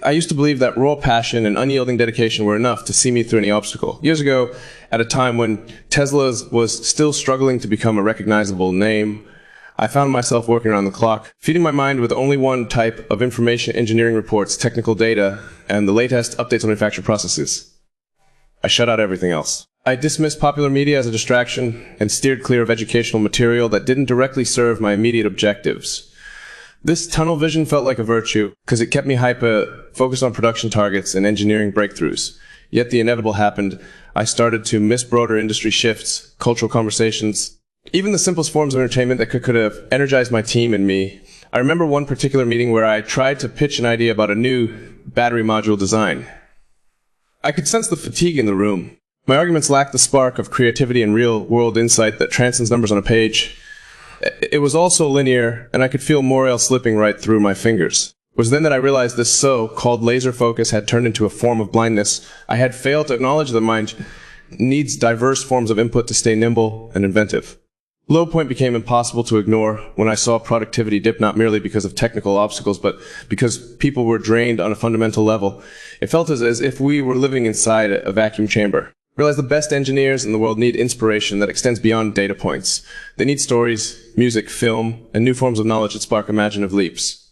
I used to believe that raw passion and unyielding dedication were enough to see me through any obstacle. Years ago, at a time when Tesla was still struggling to become a recognizable name, I found myself working around the clock, feeding my mind with only one type of information engineering reports, technical data, and the latest updates on manufacturing processes. I shut out everything else. I dismissed popular media as a distraction and steered clear of educational material that didn't directly serve my immediate objectives. This tunnel vision felt like a virtue because it kept me focused on production targets and engineering breakthroughs. Yet the inevitable happened. I started to miss broader industry shifts, cultural conversations, even the simplest forms of entertainment that could have energized my team and me. I remember one particular meeting where I tried to pitch an idea about a new battery module design. I could sense the fatigue in the room. My arguments lacked the spark of creativity and real-world insight that transcends numbers on a page. It was also linear, and I could feel morale slipping right through my fingers. It was then that I realized this so-called laser focus had turned into a form of blindness. I had failed to acknowledge that mind needs diverse forms of input to stay nimble and inventive. Low point became impossible to ignore when I saw productivity dip not merely because of technical obstacles, but because people were drained on a fundamental level. It felt as if we were living inside a vacuum chamber. I realized the best engineers in the world need inspiration that extends beyond data points. They need stories, music, film, and new forms of knowledge that spark imaginative leaps.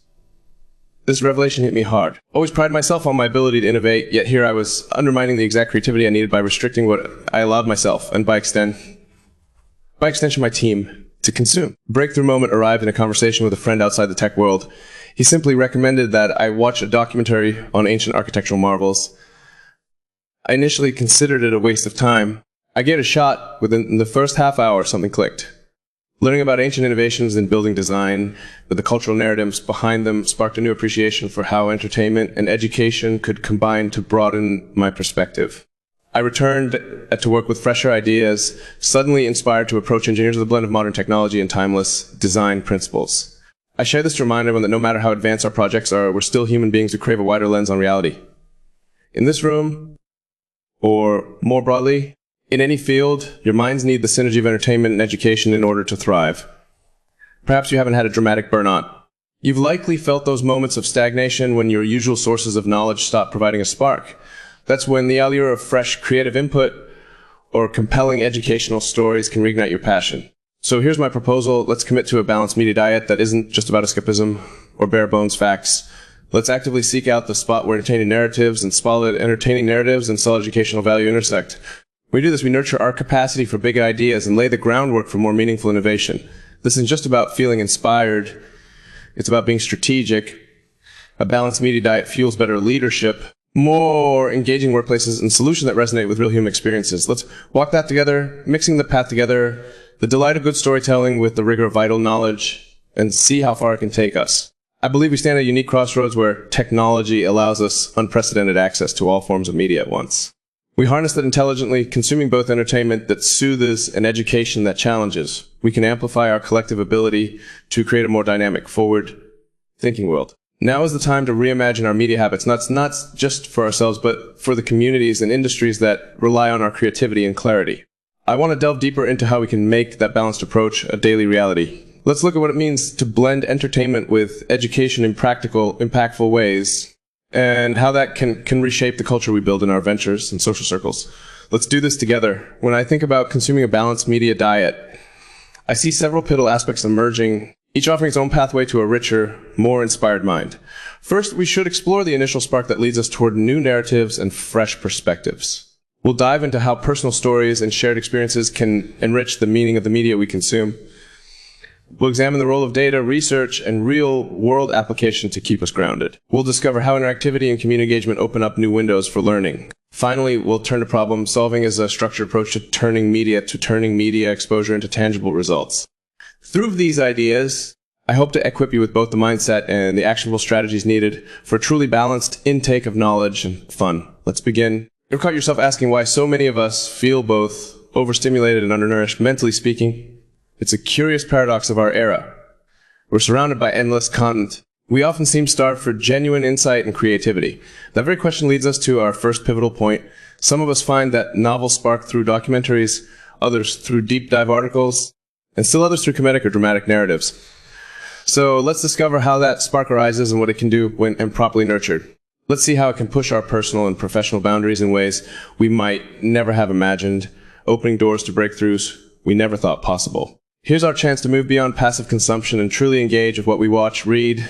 This revelation hit me hard. Always prided myself on my ability to innovate, yet here I was undermining the exact creativity I needed by restricting what I allowed myself, and by extension my team, to consume. A breakthrough moment arrived in a conversation with a friend outside the tech world. He simply recommended that I watch a documentary on ancient architectural marvels. I initially considered it a waste of time. I gave it a shot. Within the first half hour, something clicked. Learning about ancient innovations in building design, with the cultural narratives behind them, sparked a new appreciation for how entertainment and education could combine to broaden my perspective. I returned to work with fresher ideas, suddenly inspired to approach engineers with a blend of modern technology and timeless design principles. I share this to remind everyone that no matter how advanced our projects are, we're still human beings who crave a wider lens on reality. In this room, or more broadly, in any field, your minds need the synergy of entertainment and education in order to thrive. Perhaps you haven't had a dramatic burnout. You've likely felt those moments of stagnation when your usual sources of knowledge stop providing a spark. That's when the allure of fresh creative input or compelling educational stories can reignite your passion. So here's my proposal. Let's commit to a balanced media diet that isn't just about escapism or bare bones facts. Let's actively seek out the spot where entertaining narratives and solid educational value intersect. When we do this, we nurture our capacity for big ideas and lay the groundwork for more meaningful innovation. This isn't just about feeling inspired. It's about being strategic. A balanced media diet fuels better leadership, more engaging workplaces, and solutions that resonate with real human experiences. Let's walk that together, mixing the path together, the delight of good storytelling with the rigor of vital knowledge, and see how far it can take us. I believe we stand at a unique crossroads where technology allows us unprecedented access to all forms of media at once. We harness that intelligently, consuming both entertainment that soothes and education that challenges. We can amplify our collective ability to create a more dynamic, forward-thinking world. Now is the time to reimagine our media habits, not just for ourselves, but for the communities and industries that rely on our creativity and clarity. I want to delve deeper into how we can make that balanced approach a daily reality. Let's look at what it means to blend entertainment with education in practical, impactful ways, and how that can reshape the culture we build in our ventures and social circles. Let's do this together. When I think about consuming a balanced media diet, I see several pivotal aspects emerging, each offering its own pathway to a richer, more inspired mind. First, we should explore the initial spark that leads us toward new narratives and fresh perspectives. We'll dive into how personal stories and shared experiences can enrich the meaning of the media we consume. We'll examine the role of data, research, and real-world application to keep us grounded. We'll discover how interactivity and community engagement open up new windows for learning. Finally, we'll turn to problem solving as a structured approach to turning media exposure into tangible results. Through these ideas, I hope to equip you with both the mindset and the actionable strategies needed for a truly balanced intake of knowledge and fun. Let's begin. You've caught yourself asking why so many of us feel both overstimulated and undernourished, mentally speaking. It's a curious paradox of our era. We're surrounded by endless content. We often seem starved for genuine insight and creativity. That very question leads us to our first pivotal point. Some of us find that novels spark through documentaries, others through deep dive articles, and still others through comedic or dramatic narratives. So let's discover how that spark arises and what it can do when properly nurtured. Let's see how it can push our personal and professional boundaries in ways we might never have imagined, opening doors to breakthroughs we never thought possible. Here's our chance to move beyond passive consumption and truly engage with what we watch, read,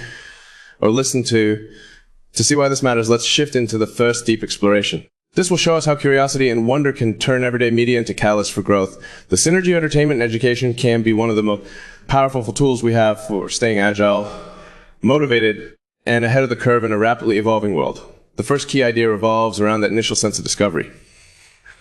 or listen to. To see why this matters, let's shift into the first deep exploration. This will show us how curiosity and wonder can turn everyday media into catalysts for growth. The synergy of entertainment and education can be one of the most powerful tools we have for staying agile, motivated, and ahead of the curve in a rapidly evolving world. The first key idea revolves around that initial sense of discovery.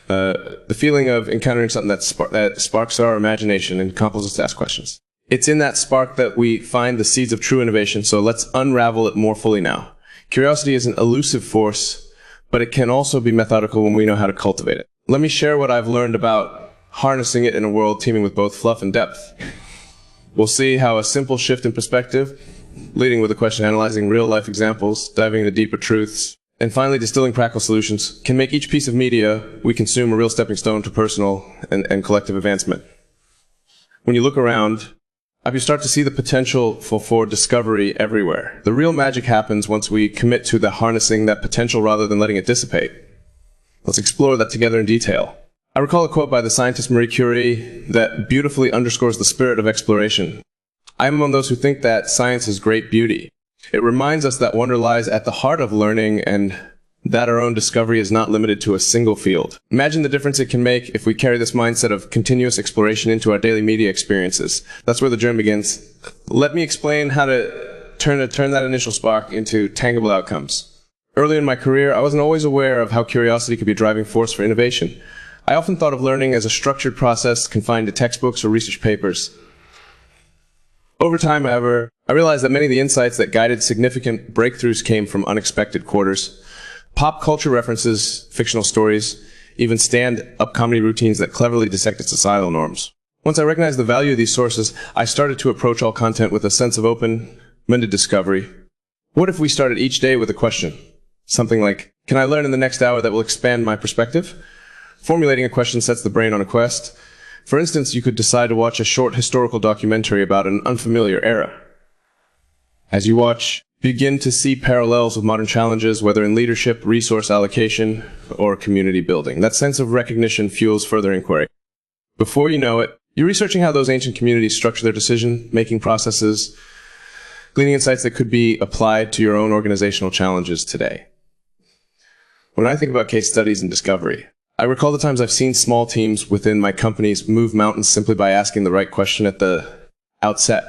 The feeling of encountering something that sparks our imagination and compels us to ask questions. It's in that spark that we find the seeds of true innovation, so let's unravel it more fully now. Curiosity is an elusive force, but it can also be methodical when we know how to cultivate it. Let me share what I've learned about harnessing it in a world teeming with both fluff and depth. We'll see how a simple shift in perspective, leading with a question, analyzing real-life examples, diving into deeper truths, and finally distilling practical solutions, can make each piece of media we consume a real stepping stone to personal and collective advancement. When you look around, you start to see the potential for discovery everywhere. The real magic happens once we commit to the harnessing that potential rather than letting it dissipate. Let's explore that together in detail. I recall a quote by the scientist Marie Curie that beautifully underscores the spirit of exploration. I am among those who think that science is great beauty. It reminds us that wonder lies at the heart of learning and that our own discovery is not limited to a single field. Imagine the difference it can make if we carry this mindset of continuous exploration into our daily media experiences. That's where the journey begins. Let me explain how to turn that initial spark into tangible outcomes. Early in my career, I wasn't always aware of how curiosity could be a driving force for innovation. I often thought of learning as a structured process confined to textbooks or research papers. Over time, however, I realized that many of the insights that guided significant breakthroughs came from unexpected quarters. Pop culture references, fictional stories, even stand-up comedy routines that cleverly dissected societal norms. Once I recognized the value of these sources, I started to approach all content with a sense of open-minded discovery. What if we started each day with a question? Something like, can I learn in the next hour that will expand my perspective? Formulating a question sets the brain on a quest. For instance, you could decide to watch a short historical documentary about an unfamiliar era. As you watch, begin to see parallels with modern challenges, whether in leadership, resource allocation, or community building. That sense of recognition fuels further inquiry. Before you know it, you're researching how those ancient communities structure their decision-making processes, gleaning insights that could be applied to your own organizational challenges today. When I think about case studies and discovery, I recall the times I've seen small teams within my companies move mountains simply by asking the right question at the outset.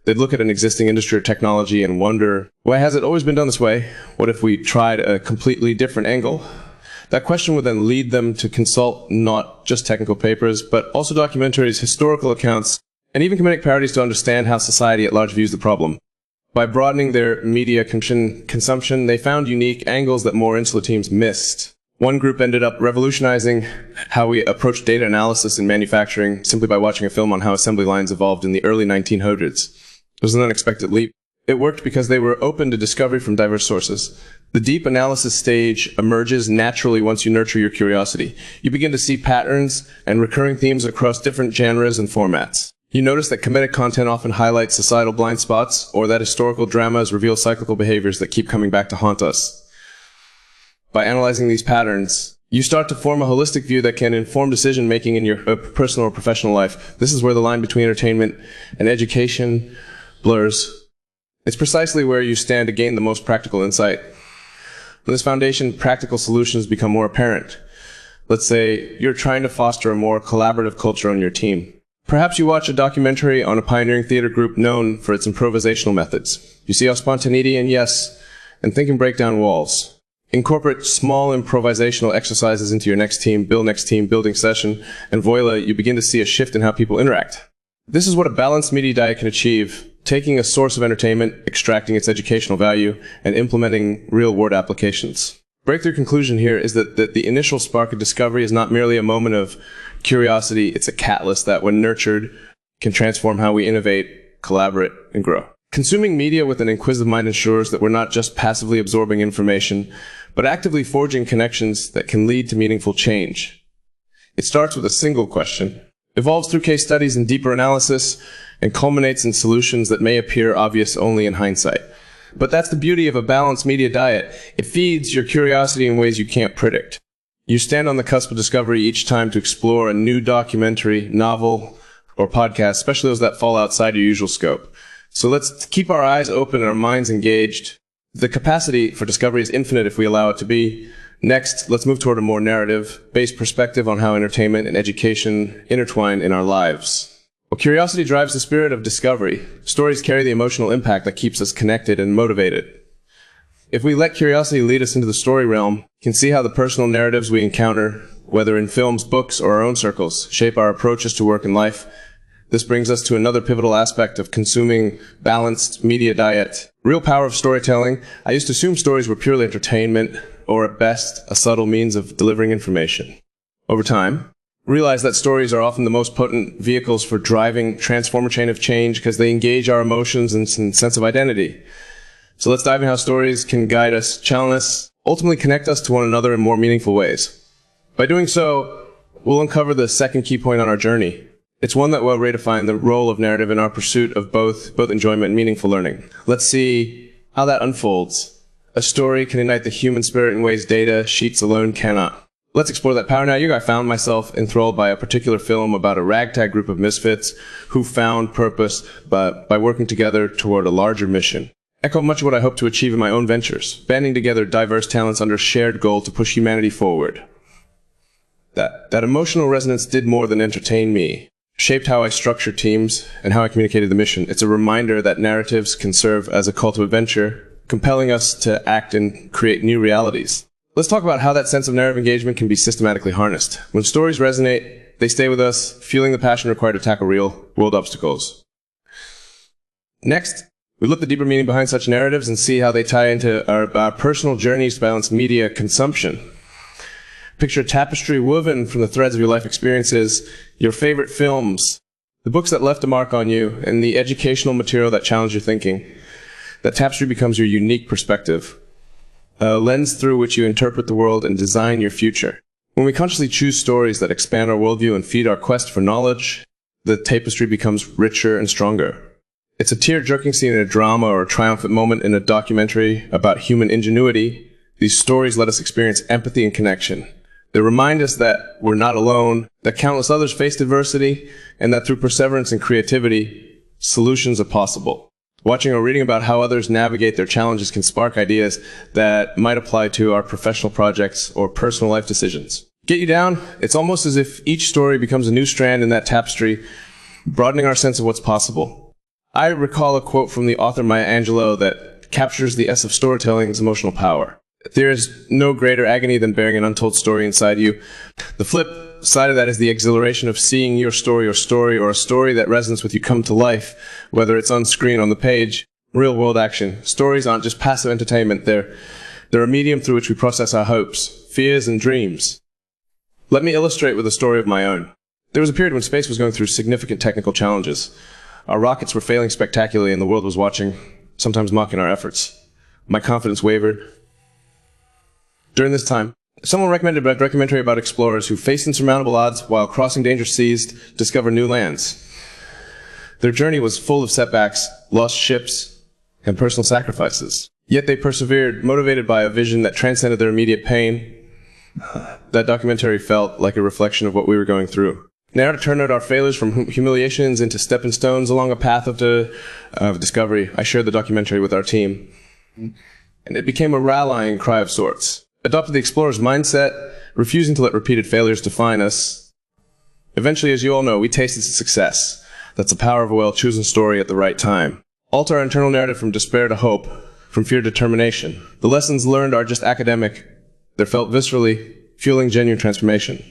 They'd look at an existing industry or technology and wonder, why has it always been done this way? What if we tried a completely different angle? That question would then lead them to consult not just technical papers, but also documentaries, historical accounts, and even comedic parodies to understand how society at large views the problem. By broadening their media consumption, they found unique angles that more insular teams missed. One group ended up revolutionizing how we approach data analysis in manufacturing simply by watching a film on how assembly lines evolved in the early 1900s. It was an unexpected leap. It worked because they were open to discovery from diverse sources. The deep analysis stage emerges naturally once you nurture your curiosity. You begin to see patterns and recurring themes across different genres and formats. You notice that comedic content often highlights societal blind spots, or that historical dramas reveal cyclical behaviors that keep coming back to haunt us. By analyzing these patterns, you start to form a holistic view that can inform decision-making in your personal or professional life. This is where the line between entertainment and education blurs. It's precisely where you stand to gain the most practical insight. On this foundation, practical solutions become more apparent. Let's say you're trying to foster a more collaborative culture on your team. Perhaps you watch a documentary on a pioneering theater group known for its improvisational methods. You see how spontaneity and thinking break down walls. Incorporate small improvisational exercises into your next team building session, and voila, you begin to see a shift in how people interact. This is what a balanced media diet can achieve, taking a source of entertainment, extracting its educational value, and implementing real-world applications. Breakthrough conclusion here is that the initial spark of discovery is not merely a moment of curiosity, it's a catalyst that, when nurtured, can transform how we innovate, collaborate, and grow. Consuming media with an inquisitive mind ensures that we're not just passively absorbing information, but actively forging connections that can lead to meaningful change. It starts with a single question, evolves through case studies and deeper analysis, and culminates in solutions that may appear obvious only in hindsight. But that's the beauty of a balanced media diet. It feeds your curiosity in ways you can't predict. You stand on the cusp of discovery each time to explore a new documentary, novel, or podcast, especially those that fall outside your usual scope. So let's keep our eyes open and our minds engaged. The capacity for discovery is infinite if we allow it to be. Next, let's move toward a more narrative-based perspective on how entertainment and education intertwine in our lives. Well, curiosity drives the spirit of discovery. Stories carry the emotional impact that keeps us connected and motivated. If we let curiosity lead us into the story realm, we can see how the personal narratives we encounter, whether in films, books, or our own circles, shape our approaches to work and life. This brings us to another pivotal aspect of consuming balanced media diet. Real power of storytelling. I used to assume stories were purely entertainment, or at best, a subtle means of delivering information. Over time, realize that stories are often the most potent vehicles for driving transformer chain of change because they engage our emotions and sense of identity. So let's dive into how stories can guide us, challenge us, ultimately connect us to one another in more meaningful ways. By doing so, we'll uncover the second key point on our journey. It's one that will redefine the role of narrative in our pursuit of both enjoyment and meaningful learning. Let's see how that unfolds. A story can ignite the human spirit in ways data, sheets alone cannot. Let's explore that power now. I found myself enthralled by a particular film about a ragtag group of misfits who found purpose by working together toward a larger mission. Echo much of what I hope to achieve in my own ventures, banding together diverse talents under a shared goal to push humanity forward. That emotional resonance did more than entertain me. Shaped how I structured teams and how I communicated the mission. It's a reminder that narratives can serve as a call to adventure, compelling us to act and create new realities. Let's talk about how that sense of narrative engagement can be systematically harnessed. When stories resonate, they stay with us, fueling the passion required to tackle real-world obstacles. Next, we look at the deeper meaning behind such narratives and see how they tie into our personal journeys to balance media consumption. Picture a tapestry woven from the threads of your life experiences, your favorite films, the books that left a mark on you, and the educational material that challenged your thinking. That tapestry becomes your unique perspective, a lens through which you interpret the world and design your future. When we consciously choose stories that expand our worldview and feed our quest for knowledge, the tapestry becomes richer and stronger. It's a tear-jerking scene in a drama or a triumphant moment in a documentary about human ingenuity. These stories let us experience empathy and connection. They remind us that we're not alone, that countless others faced adversity, and that through perseverance and creativity, solutions are possible. Watching or reading about how others navigate their challenges can spark ideas that might apply to our professional projects or personal life decisions. Get you down? It's almost as if each story becomes a new strand in that tapestry, broadening our sense of what's possible. I recall a quote from the author Maya Angelou that captures the essence of storytelling's emotional power. There is no greater agony than bearing an untold story inside you. The flip side of that is the exhilaration of seeing your story or a story that resonates with you come to life, whether it's on screen, on the page, real-world action. Stories aren't just passive entertainment. They're a medium through which we process our hopes, fears, and dreams. Let me illustrate with a story of my own. There was a period when space was going through significant technical challenges. Our rockets were failing spectacularly, and the world was watching, sometimes mocking our efforts. My confidence wavered. During this time, someone recommended a documentary about explorers who faced insurmountable odds while crossing dangerous seas to discover new lands. Their journey was full of setbacks, lost ships, and personal sacrifices. Yet they persevered, motivated by a vision that transcended their immediate pain. That documentary felt like a reflection of what we were going through. Now to turn out our failures from humiliations into stepping stones along a path of discovery, I shared the documentary with our team. And it became a rallying cry of sorts. Adopted the explorer's mindset, refusing to let repeated failures define us. Eventually, as you all know, we tasted success. That's the power of a well-chosen story at the right time. Alter our internal narrative from despair to hope, from fear to determination. The lessons learned aren't just academic. They're felt viscerally, fueling genuine transformation.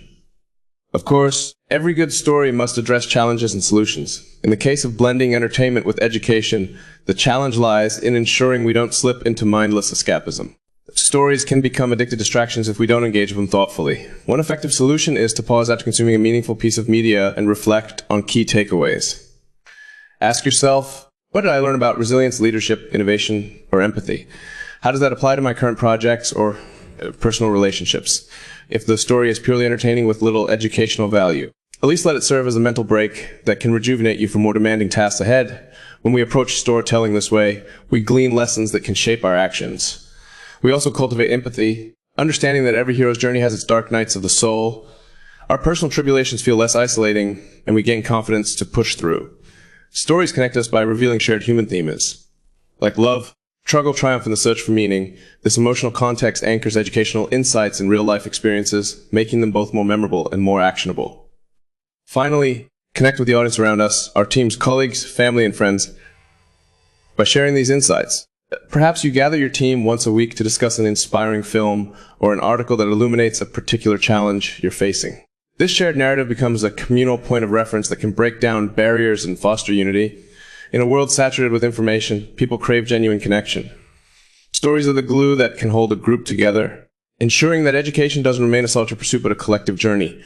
Of course, every good story must address challenges and solutions. In the case of blending entertainment with education, the challenge lies in ensuring we don't slip into mindless escapism. Stories can become addictive distractions if we don't engage with them thoughtfully. One effective solution is to pause after consuming a meaningful piece of media and reflect on key takeaways. Ask yourself, what did I learn about resilience, leadership, innovation, or empathy? How does that apply to my current projects or personal relationships? If the story is purely entertaining with little educational value, at least let it serve as a mental break that can rejuvenate you for more demanding tasks ahead. When we approach storytelling this way, we glean lessons that can shape our actions. We also cultivate empathy, understanding that every hero's journey has its dark nights of the soul. Our personal tribulations feel less isolating, and we gain confidence to push through. Stories connect us by revealing shared human themes. Like love, struggle, triumph, and the search for meaning, this emotional context anchors educational insights in real-life experiences, making them both more memorable and more actionable. Finally, connect with the audience around us, our team's colleagues, family, and friends, by sharing these insights. Perhaps you gather your team once a week to discuss an inspiring film or an article that illuminates a particular challenge you're facing. This shared narrative becomes a communal point of reference that can break down barriers and foster unity. In a world saturated with information, people crave genuine connection. Stories are the glue that can hold a group together, ensuring that education doesn't remain a solitary pursuit but a collective journey.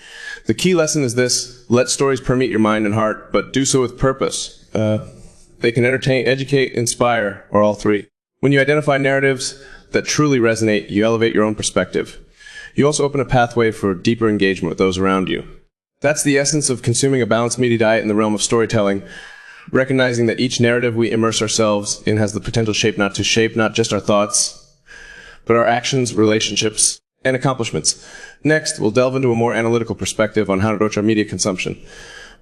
The key lesson is this: let stories permeate your mind and heart, but do so with purpose. They can entertain, educate, inspire, or all three. When you identify narratives that truly resonate, you elevate your own perspective. You also open a pathway for deeper engagement with those around you. That's the essence of consuming a balanced media diet in the realm of storytelling, recognizing that each narrative we immerse ourselves in has the potential to shape not just our thoughts, but our actions, relationships, and accomplishments. Next, we'll delve into a more analytical perspective on how to approach our media consumption.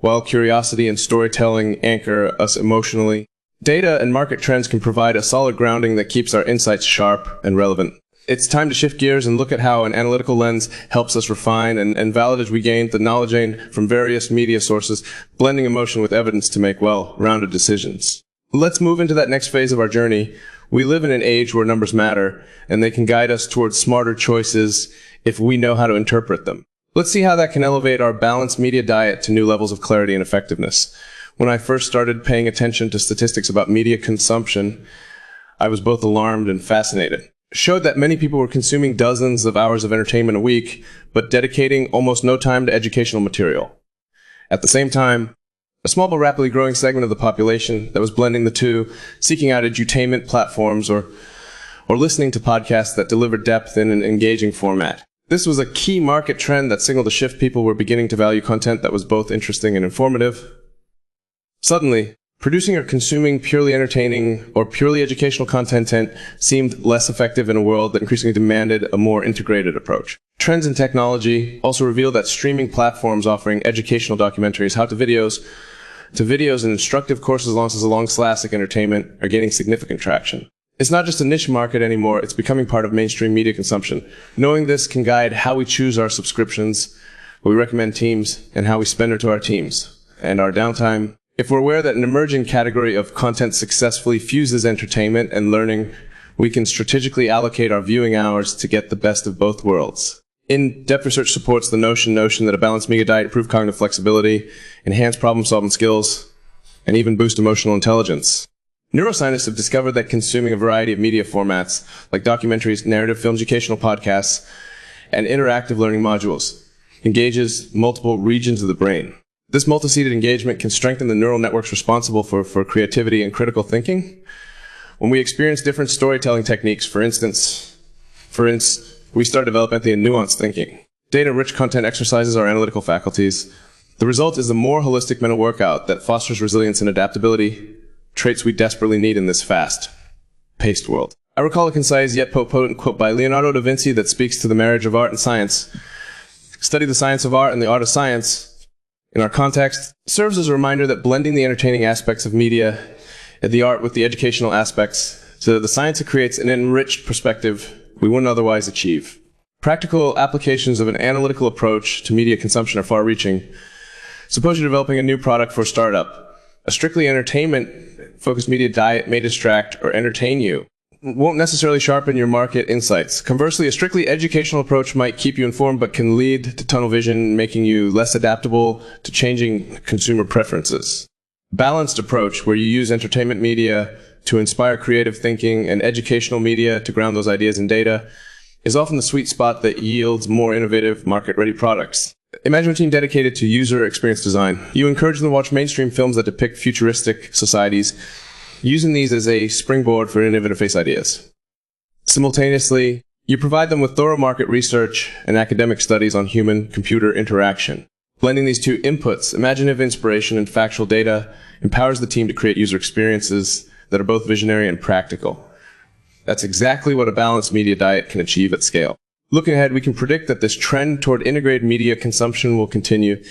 While curiosity and storytelling anchor us emotionally, data and market trends can provide a solid grounding that keeps our insights sharp and relevant. It's time to shift gears and look at how an analytical lens helps us refine and validate as we gain the knowledge gained from various media sources, blending emotion with evidence to make well-rounded decisions. Let's move into that next phase of our journey. We live in an age where numbers matter, and they can guide us towards smarter choices if we know how to interpret them. Let's see how that can elevate our balanced media diet to new levels of clarity and effectiveness. When I first started paying attention to statistics about media consumption, I was both alarmed and fascinated. It showed that many people were consuming dozens of hours of entertainment a week, but dedicating almost no time to educational material. At the same time, a small but rapidly growing segment of the population that was blending the two, seeking out edutainment platforms or listening to podcasts that delivered depth in an engaging format. This was a key market trend that signaled a shift. People were beginning to value content that was both interesting and informative. Suddenly, producing or consuming purely entertaining or purely educational content seemed less effective in a world that increasingly demanded a more integrated approach. Trends in technology also revealed that streaming platforms offering educational documentaries, how-to videos, and instructive courses along classic entertainment are gaining significant traction. It's not just a niche market anymore, it's becoming part of mainstream media consumption. Knowing this can guide how we choose our subscriptions, what we recommend teams, and how we spend it to our teams and our downtime. If we're aware that an emerging category of content successfully fuses entertainment and learning, we can strategically allocate our viewing hours to get the best of both worlds. In-depth research supports the notion that a balanced media diet improves cognitive flexibility, enhance problem-solving skills, and even boost emotional intelligence. Neuroscientists have discovered that consuming a variety of media formats, like documentaries, narrative films, educational podcasts, and interactive learning modules, engages multiple regions of the brain. This multi-seated engagement can strengthen the neural networks responsible for creativity and critical thinking. When we experience different storytelling techniques, for instance, we start developing empathy and nuanced thinking. Data-rich content exercises our analytical faculties. The result is a more holistic mental workout that fosters resilience and adaptability, traits we desperately need in this fast-paced world. I recall a concise yet potent quote by Leonardo da Vinci that speaks to the marriage of art and science. Study the science of art and the art of science, in our context, serves as a reminder that blending the entertaining aspects of media and the art with the educational aspects, so that the science creates an enriched perspective we wouldn't otherwise achieve. Practical applications of an analytical approach to media consumption are far-reaching. Suppose you're developing a new product for a startup. A strictly entertainment-focused media diet may distract or entertain you. It won't necessarily sharpen your market insights. Conversely, a strictly educational approach might keep you informed but can lead to tunnel vision, making you less adaptable to changing consumer preferences. Balanced approach, where you use entertainment media to inspire creative thinking and educational media to ground those ideas in data, is often the sweet spot that yields more innovative, market-ready products. Imagine a team dedicated to user experience design. You encourage them to watch mainstream films that depict futuristic societies, using these as a springboard for innovative face ideas. Simultaneously, you provide them with thorough market research and academic studies on human-computer interaction. Blending these two inputs, imaginative inspiration and factual data, empowers the team to create user experiences that are both visionary and practical. That's exactly what a balanced media diet can achieve at scale. Looking ahead, we can predict that this trend toward integrated media consumption will continue.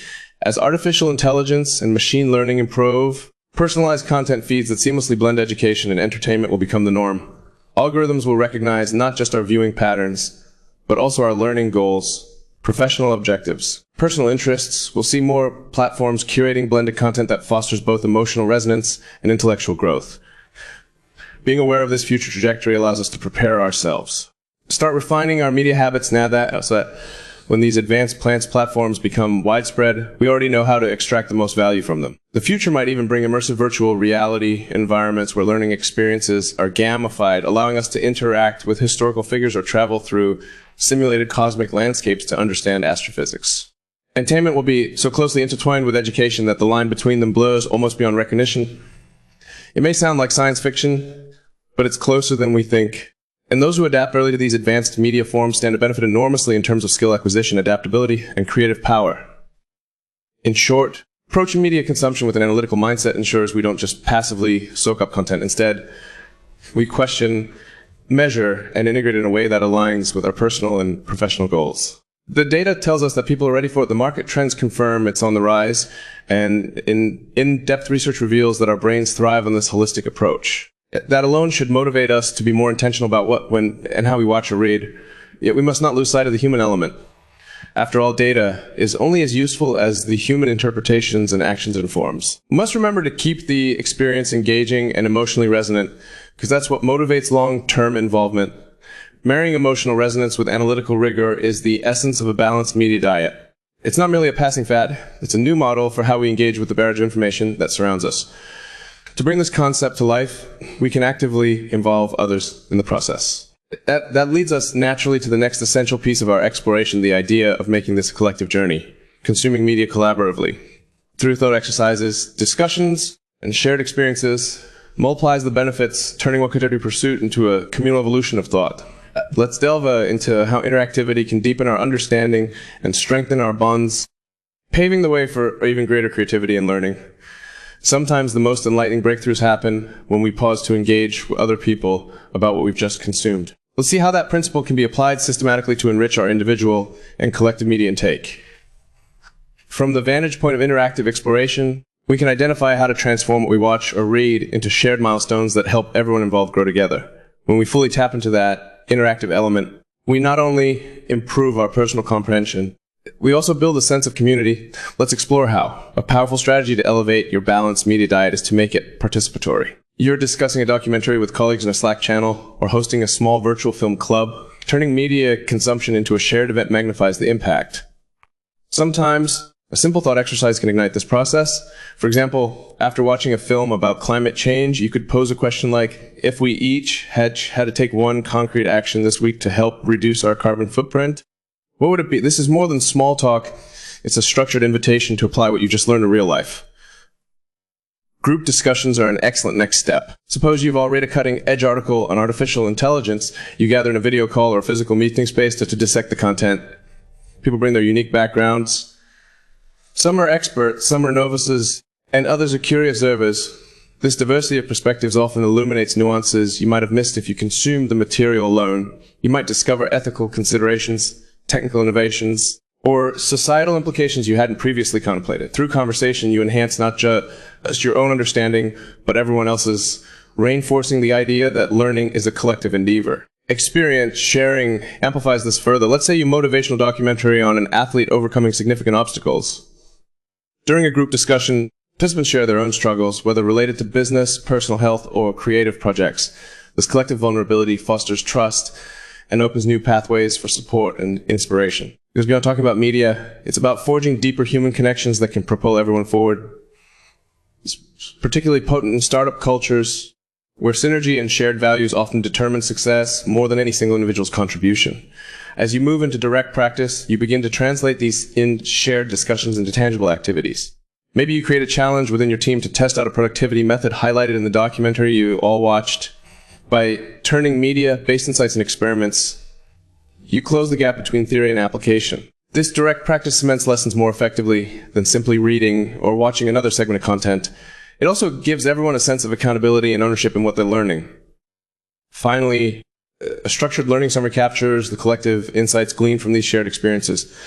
As artificial intelligence and machine learning improve, personalized content feeds that seamlessly blend education and entertainment will become the norm. Algorithms will recognize not just our viewing patterns, but also our learning goals, professional objectives, personal interests. We'll see more platforms curating blended content that fosters both emotional resonance and intellectual growth. Being aware of this future trajectory allows us to prepare ourselves. Start refining our media habits now so that when these advanced platforms become widespread, we already know how to extract the most value from them. The future might even bring immersive virtual reality environments where learning experiences are gamified, allowing us to interact with historical figures or travel through simulated cosmic landscapes to understand astrophysics. Entertainment will be so closely intertwined with education that the line between them blurs almost beyond recognition. It may sound like science fiction, but it's closer than we think. And those who adapt early to these advanced media forms stand to benefit enormously in terms of skill acquisition, adaptability, and creative power. In short, approaching media consumption with an analytical mindset ensures we don't just passively soak up content. Instead, we question, measure, and integrate in a way that aligns with our personal and professional goals. The data tells us that people are ready for it. The market trends confirm it's on the rise, and in-depth research reveals that our brains thrive on this holistic approach. That alone should motivate us to be more intentional about what, when, and how we watch or read. Yet we must not lose sight of the human element. After all, data is only as useful as the human interpretations and actions it informs. We must remember to keep the experience engaging and emotionally resonant, because that's what motivates long-term involvement. Marrying emotional resonance with analytical rigor is the essence of a balanced media diet. It's not merely a passing fad, it's a new model for how we engage with the barrage of information that surrounds us. To bring this concept to life, we can actively involve others in the process. That leads us naturally to the next essential piece of our exploration, the idea of making this a collective journey, consuming media collaboratively. Through thought exercises, discussions, and shared experiences, multiplies the benefits, turning what could be pursuit into a communal evolution of thought. Let's delve into how interactivity can deepen our understanding and strengthen our bonds, paving the way for even greater creativity and learning. Sometimes the most enlightening breakthroughs happen when we pause to engage with other people about what we've just consumed. Let's see how that principle can be applied systematically to enrich our individual and collective media intake. From the vantage point of interactive exploration, we can identify how to transform what we watch or read into shared milestones that help everyone involved grow together. When we fully tap into that interactive element, we not only improve our personal comprehension, we also build a sense of community. Let's explore how. A powerful strategy to elevate your balanced media diet is to make it participatory. You're discussing a documentary with colleagues in a Slack channel or hosting a small virtual film club. Turning media consumption into a shared event magnifies the impact. Sometimes, a simple thought exercise can ignite this process. For example, after watching a film about climate change, you could pose a question like, if we each had to take one concrete action this week to help reduce our carbon footprint, what would it be? This is more than small talk. It's a structured invitation to apply what you just learned in real life. Group discussions are an excellent next step. Suppose you've all read a cutting-edge article on artificial intelligence. You gather in a video call or a physical meeting space to dissect the content. People bring their unique backgrounds. Some are experts, some are novices, and others are curious observers. This diversity of perspectives often illuminates nuances you might have missed if you consumed the material alone. You might discover ethical considerations, technical innovations, or societal implications you hadn't previously contemplated. Through conversation, you enhance not just your own understanding, but everyone else's, reinforcing the idea that learning is a collective endeavor. Experience sharing amplifies this further. Let's say you motivational documentary on an athlete overcoming significant obstacles. During a group discussion, participants share their own struggles, whether related to business, personal health, or creative projects. This collective vulnerability fosters trust and opens new pathways for support and inspiration. Because beyond talking about media, it's about forging deeper human connections that can propel everyone forward. It's particularly potent in startup cultures, where synergy and shared values often determine success more than any single individual's contribution. As you move into direct practice, you begin to translate these shared discussions into tangible activities. Maybe you create a challenge within your team to test out a productivity method highlighted in the documentary you all watched. By turning media-based insights into experiments, you close the gap between theory and application. This direct practice cements lessons more effectively than simply reading or watching another segment of content. It also gives everyone a sense of accountability and ownership in what they're learning. Finally, a structured learning summary captures the collective insights gleaned from these shared experiences.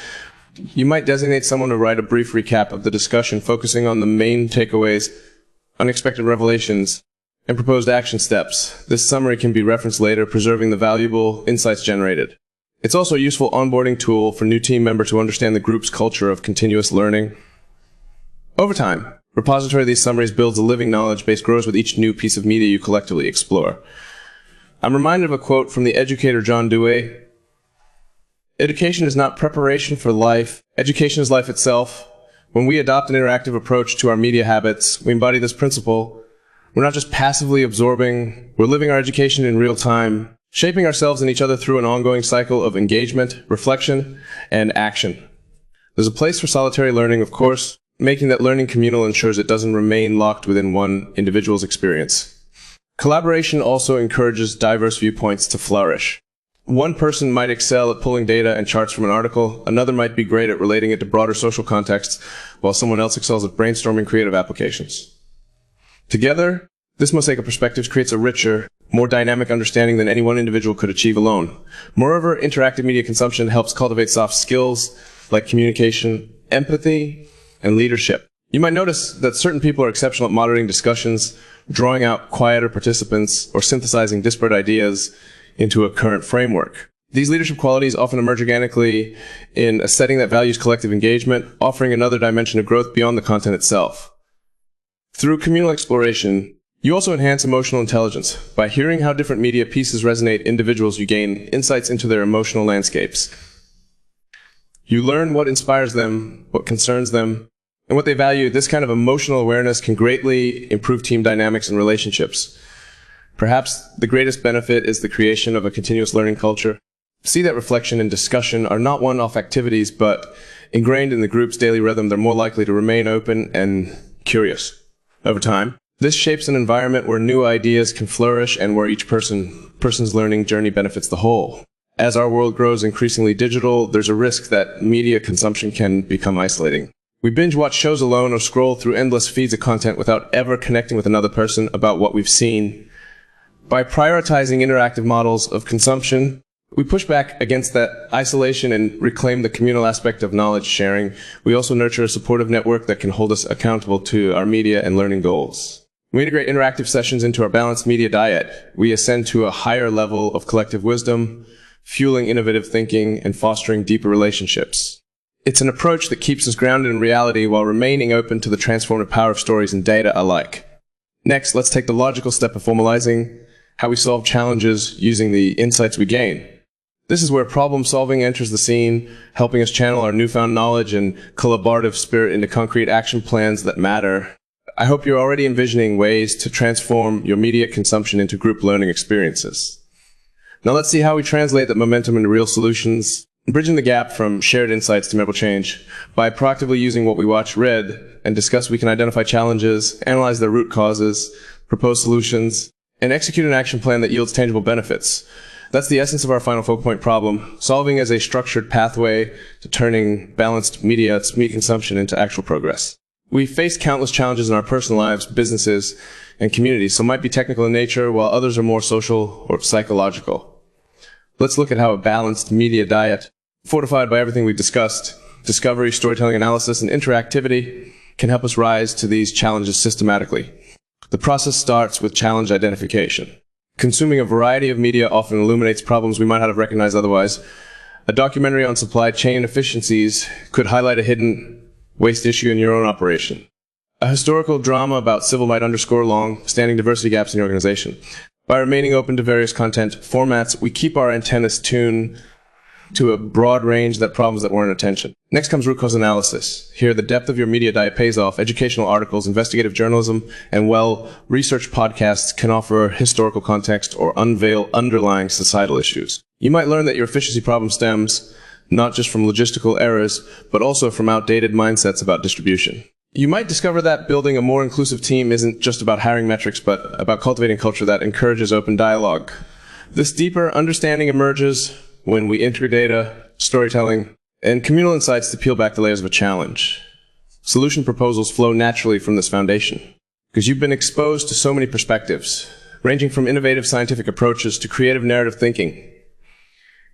You might designate someone to write a brief recap of the discussion, focusing on the main takeaways, unexpected revelations, and proposed action steps. This summary can be referenced later, preserving the valuable insights generated. It's also a useful onboarding tool for new team members to understand the group's culture of continuous learning. Over time, repository of these summaries builds a living knowledge base, grows with each new piece of media you collectively explore. I'm reminded of a quote from the educator John Dewey. Education is not preparation for life. Education is life itself. When we adopt an interactive approach to our media habits, we embody this principle. We're not just passively absorbing, we're living our education in real time, shaping ourselves and each other through an ongoing cycle of engagement, reflection, and action. There's a place for solitary learning, of course. Making that learning communal ensures it doesn't remain locked within one individual's experience. Collaboration also encourages diverse viewpoints to flourish. One person might excel at pulling data and charts from an article, another might be great at relating it to broader social contexts, while someone else excels at brainstorming creative applications. Together, this mosaic of perspectives creates a richer, more dynamic understanding than any one individual could achieve alone. Moreover, interactive media consumption helps cultivate soft skills like communication, empathy, and leadership. You might notice that certain people are exceptional at moderating discussions, drawing out quieter participants, or synthesizing disparate ideas into a current framework. These leadership qualities often emerge organically in a setting that values collective engagement, offering another dimension of growth beyond the content itself. Through communal exploration, you also enhance emotional intelligence. By hearing how different media pieces resonate individuals, you gain insights into their emotional landscapes. You learn what inspires them, what concerns them, and what they value. This kind of emotional awareness can greatly improve team dynamics and relationships. Perhaps the greatest benefit is the creation of a continuous learning culture. See that reflection and discussion are not one-off activities, but ingrained in the group's daily rhythm. They're more likely to remain open and curious over time. This shapes an environment where new ideas can flourish and where each person's learning journey benefits the whole. As our world grows increasingly digital, there's a risk that media consumption can become isolating. We binge watch shows alone or scroll through endless feeds of content without ever connecting with another person about what we've seen. By prioritizing interactive models of consumption, we push back against that isolation and reclaim the communal aspect of knowledge sharing. We also nurture a supportive network that can hold us accountable to our media and learning goals. We integrate interactive sessions into our balanced media diet. We ascend to a higher level of collective wisdom, fueling innovative thinking and fostering deeper relationships. It's an approach that keeps us grounded in reality while remaining open to the transformative power of stories and data alike. Next, let's take the logical step of formalizing how we solve challenges using the insights we gain. This is where problem solving enters the scene, helping us channel our newfound knowledge and collaborative spirit into concrete action plans that matter. I hope you're already envisioning ways to transform your media consumption into group learning experiences. Now let's see how we translate that momentum into real solutions, bridging the gap from shared insights to memorable change. By proactively using what we watch, read, and discuss, we can identify challenges, analyze their root causes, propose solutions, and execute an action plan that yields tangible benefits. That's the essence of our final focal point problem, solving as a structured pathway to turning balanced media consumption into actual progress. We face countless challenges in our personal lives, businesses, and communities. Some might be technical in nature, while others are more social or psychological. Let's look at how a balanced media diet, fortified by everything we've discussed, discovery, storytelling, analysis, and interactivity, can help us rise to these challenges systematically. The process starts with challenge identification. Consuming a variety of media often illuminates problems we might not have recognized otherwise. A documentary on supply chain efficiencies could highlight a hidden waste issue in your own operation. A historical drama about civil might underscore long-standing diversity gaps in your organization. By remaining open to various content formats, we keep our antennas tuned to a broad range of problems that warrant attention. Next comes root cause analysis. Here, the depth of your media diet pays off. Educational articles, investigative journalism, and well-researched podcasts can offer historical context or unveil underlying societal issues. You might learn that your efficiency problem stems not just from logistical errors, but also from outdated mindsets about distribution. You might discover that building a more inclusive team isn't just about hiring metrics, but about cultivating a culture that encourages open dialogue. This deeper understanding emerges when we integrate data, storytelling, and communal insights to peel back the layers of a challenge. Solution proposals flow naturally from this foundation, because you've been exposed to so many perspectives, ranging from innovative scientific approaches to creative narrative thinking.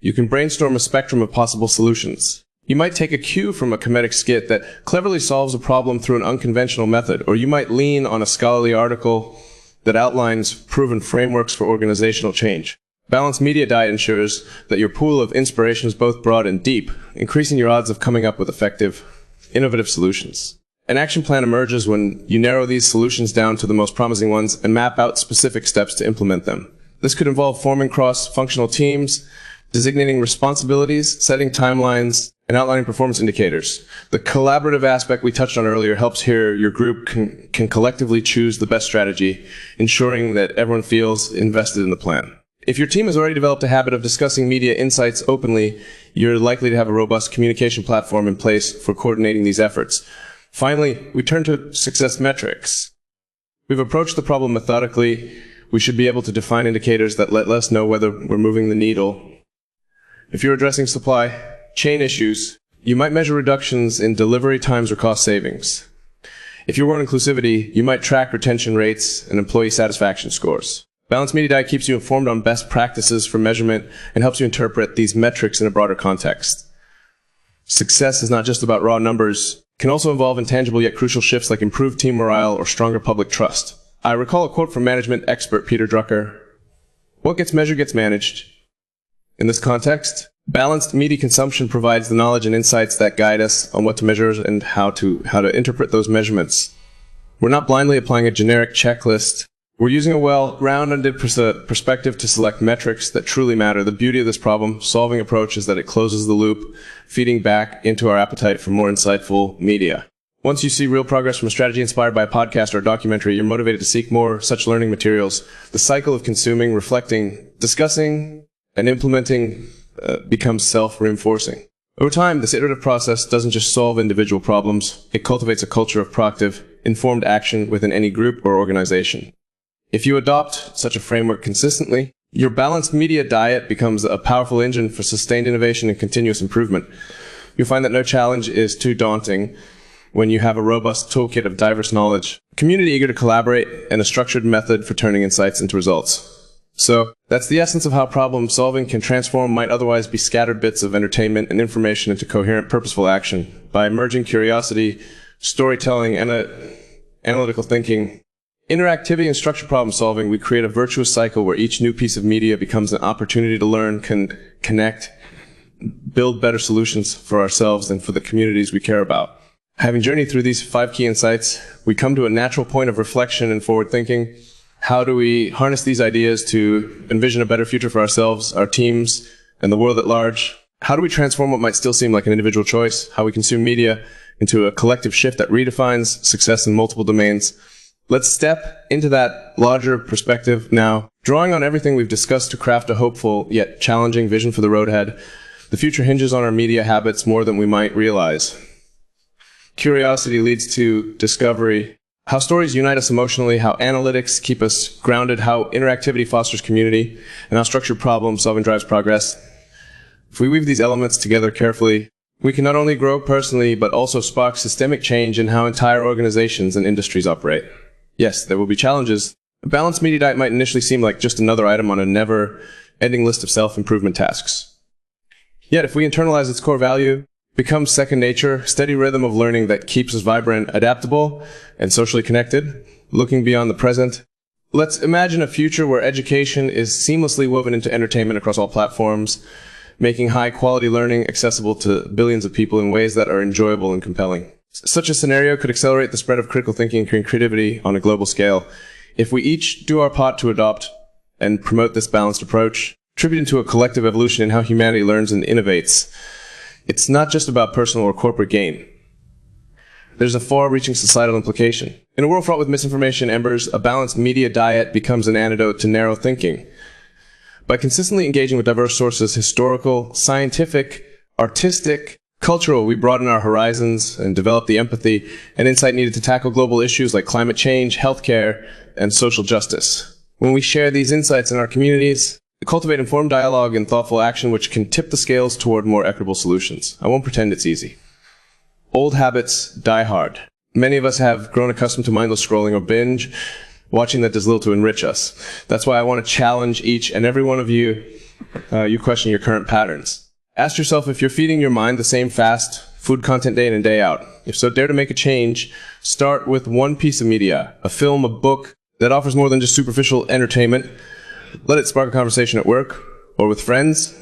You can brainstorm a spectrum of possible solutions. You might take a cue from a comedic skit that cleverly solves a problem through an unconventional method, or you might lean on a scholarly article that outlines proven frameworks for organizational change. Balanced media diet ensures that your pool of inspiration is both broad and deep, increasing your odds of coming up with effective, innovative solutions. An action plan emerges when you narrow these solutions down to the most promising ones and map out specific steps to implement them. This could involve forming cross-functional teams, designating responsibilities, setting timelines, and outlining performance indicators. The collaborative aspect we touched on earlier helps here your group can collectively choose the best strategy, ensuring that everyone feels invested in the plan. If your team has already developed a habit of discussing media insights openly, you're likely to have a robust communication platform in place for coordinating these efforts. Finally, we turn to success metrics. We've approached the problem methodically. We should be able to define indicators that let us know whether we're moving the needle. If you're addressing supply chain issues, you might measure reductions in delivery times or cost savings. If you want inclusivity, you might track retention rates and employee satisfaction scores. Balanced Media Diet keeps you informed on best practices for measurement and helps you interpret these metrics in a broader context. Success is not just about raw numbers. It can also involve intangible yet crucial shifts like improved team morale or stronger public trust. I recall a quote from management expert Peter Drucker: "What gets measured gets managed." In this context, balanced media consumption provides the knowledge and insights that guide us on what to measure and how to interpret those measurements. We're not blindly applying a generic checklist. We're using a well-rounded perspective to select metrics that truly matter. The beauty of this problem-solving approach is that it closes the loop, feeding back into our appetite for more insightful media. Once you see real progress from a strategy inspired by a podcast or a documentary, you're motivated to seek more such learning materials. The cycle of consuming, reflecting, discussing, and implementing becomes self-reinforcing. Over time, this iterative process doesn't just solve individual problems, it cultivates a culture of proactive, informed action within any group or organization. If you adopt such a framework consistently, your balanced media diet becomes a powerful engine for sustained innovation and continuous improvement. You'll find that no challenge is too daunting when you have a robust toolkit of diverse knowledge, a community eager to collaborate, and a structured method for turning insights into results. So, that's the essence of how problem solving can transform might otherwise be scattered bits of entertainment and information into coherent, purposeful action. By merging curiosity, storytelling, and analytical thinking, interactivity, and structured problem solving, we create a virtuous cycle where each new piece of media becomes an opportunity to learn, connect, build better solutions for ourselves and for the communities we care about. Having journeyed through these 5 key insights, we come to a natural point of reflection and forward thinking. How do we harness these ideas to envision a better future for ourselves, our teams, and the world at large? How do we transform what might still seem like an individual choice, how we consume media, into a collective shift that redefines success in multiple domains? Let's step into that larger perspective now, drawing on everything we've discussed to craft a hopeful yet challenging vision for the road ahead. The future hinges on our media habits more than we might realize. Curiosity leads to discovery. How stories unite us emotionally, how analytics keep us grounded, how interactivity fosters community, and how structured problem solving drives progress. If we weave these elements together carefully, we can not only grow personally, but also spark systemic change in how entire organizations and industries operate. Yes, there will be challenges. A balanced media diet might initially seem like just another item on a never-ending list of self-improvement tasks. Yet, if we internalize its core value, becomes second nature, steady rhythm of learning that keeps us vibrant, adaptable, and socially connected, looking beyond the present. Let's imagine a future where education is seamlessly woven into entertainment across all platforms, making high-quality learning accessible to billions of people in ways that are enjoyable and compelling. Such a scenario could accelerate the spread of critical thinking and creativity on a global scale. If we each do our part to adopt and promote this balanced approach, contributing to a collective evolution in how humanity learns and innovates, it's not just about personal or corporate gain. There's a far-reaching societal implication. In a world fraught with misinformation embers, a balanced media diet becomes an antidote to narrow thinking. By consistently engaging with diverse sources, historical, scientific, artistic, cultural, we broaden our horizons and develop the empathy and insight needed to tackle global issues like climate change, healthcare, and social justice. When we share these insights in our communities, cultivate informed dialogue and thoughtful action which can tip the scales toward more equitable solutions. I won't pretend it's easy. Old habits die hard. Many of us have grown accustomed to mindless scrolling or binge watching that does little to enrich us. That's why I want to challenge each and every one of you, you question your current patterns. Ask yourself if you're feeding your mind the same fast food content day in and day out. If so, dare to make a change. Start with one piece of media, a film, a book that offers more than just superficial entertainment. Let it spark a conversation at work or with friends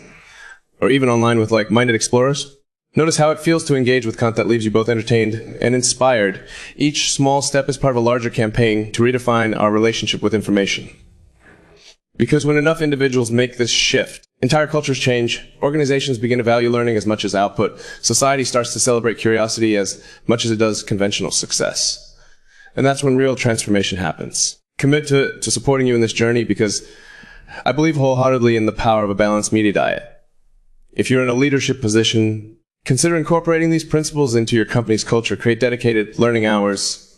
or even online with like-minded explorers. Notice how it feels to engage with content that leaves you both entertained and inspired. Each small step is part of a larger campaign to redefine our relationship with information. Because when enough individuals make this shift, entire cultures change, organizations begin to value learning as much as output, society starts to celebrate curiosity as much as it does conventional success. And that's when real transformation happens. Commit to supporting you in this journey because I believe wholeheartedly in the power of a balanced media diet. If you're in a leadership position, consider incorporating these principles into your company's culture. Create dedicated learning hours,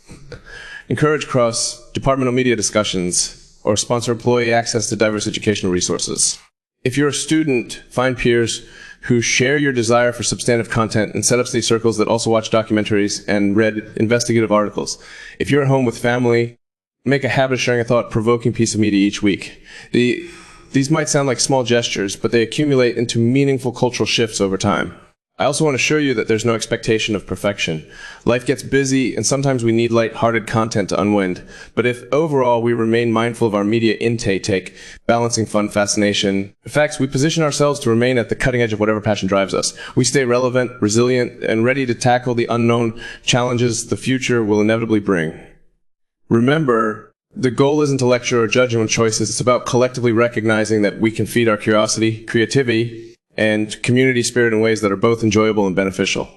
encourage cross-departmental media discussions, or sponsor employee access to diverse educational resources. If you're a student, find peers who share your desire for substantive content and set up study circles that also watch documentaries and read investigative articles. If you're at home with family, make a habit of sharing a thought-provoking piece of media each week. These might sound like small gestures, but they accumulate into meaningful cultural shifts over time. I also want to assure you that there's no expectation of perfection. Life gets busy, and sometimes we need light-hearted content to unwind. But if overall we remain mindful of our media intake, balancing fun, fascination, in fact, we position ourselves to remain at the cutting edge of whatever passion drives us. We stay relevant, resilient, and ready to tackle the unknown challenges the future will inevitably bring. Remember, the goal isn't to lecture or judge on choices. It's about collectively recognizing that we can feed our curiosity, creativity, and community spirit in ways that are both enjoyable and beneficial.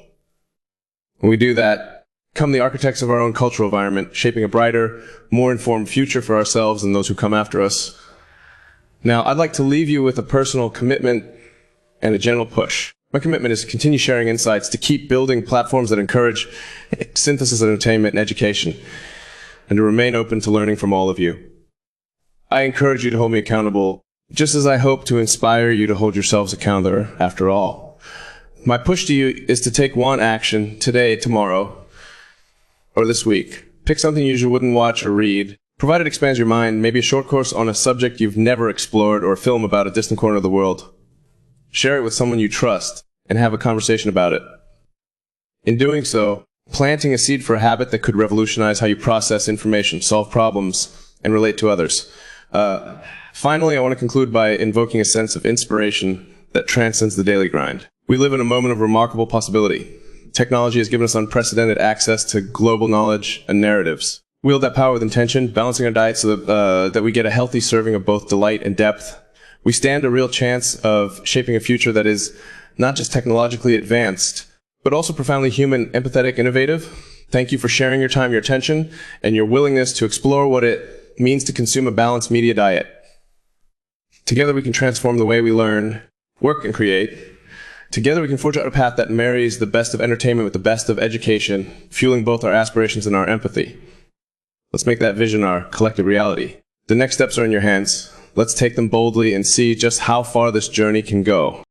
When we do that, become the architects of our own cultural environment, shaping a brighter, more informed future for ourselves and those who come after us. Now, I'd like to leave you with a personal commitment and a general push. My commitment is to continue sharing insights, to keep building platforms that encourage synthesis of entertainment and education, and to remain open to learning from all of you. I encourage you to hold me accountable, just as I hope to inspire you to hold yourselves accountable after all. My push to you is to take one action today, tomorrow, or this week. Pick something you usually wouldn't watch or read, provided it expands your mind, maybe a short course on a subject you've never explored or a film about a distant corner of the world. Share it with someone you trust and have a conversation about it. In doing so, planting a seed for a habit that could revolutionize how you process information, solve problems, and relate to others. Finally, I want to conclude by invoking a sense of inspiration that transcends the daily grind. We live in a moment of remarkable possibility. Technology has given us unprecedented access to global knowledge and narratives. Wield that power with intention, balancing our diet so that we get a healthy serving of both delight and depth. We stand a real chance of shaping a future that is not just technologically advanced, but also profoundly human, empathetic, innovative. Thank you for sharing your time, your attention, and your willingness to explore what it means to consume a balanced media diet. Together we can transform the way we learn, work, and create. Together we can forge out a path that marries the best of entertainment with the best of education, fueling both our aspirations and our empathy. Let's make that vision our collective reality. The next steps are in your hands. Let's take them boldly and see just how far this journey can go.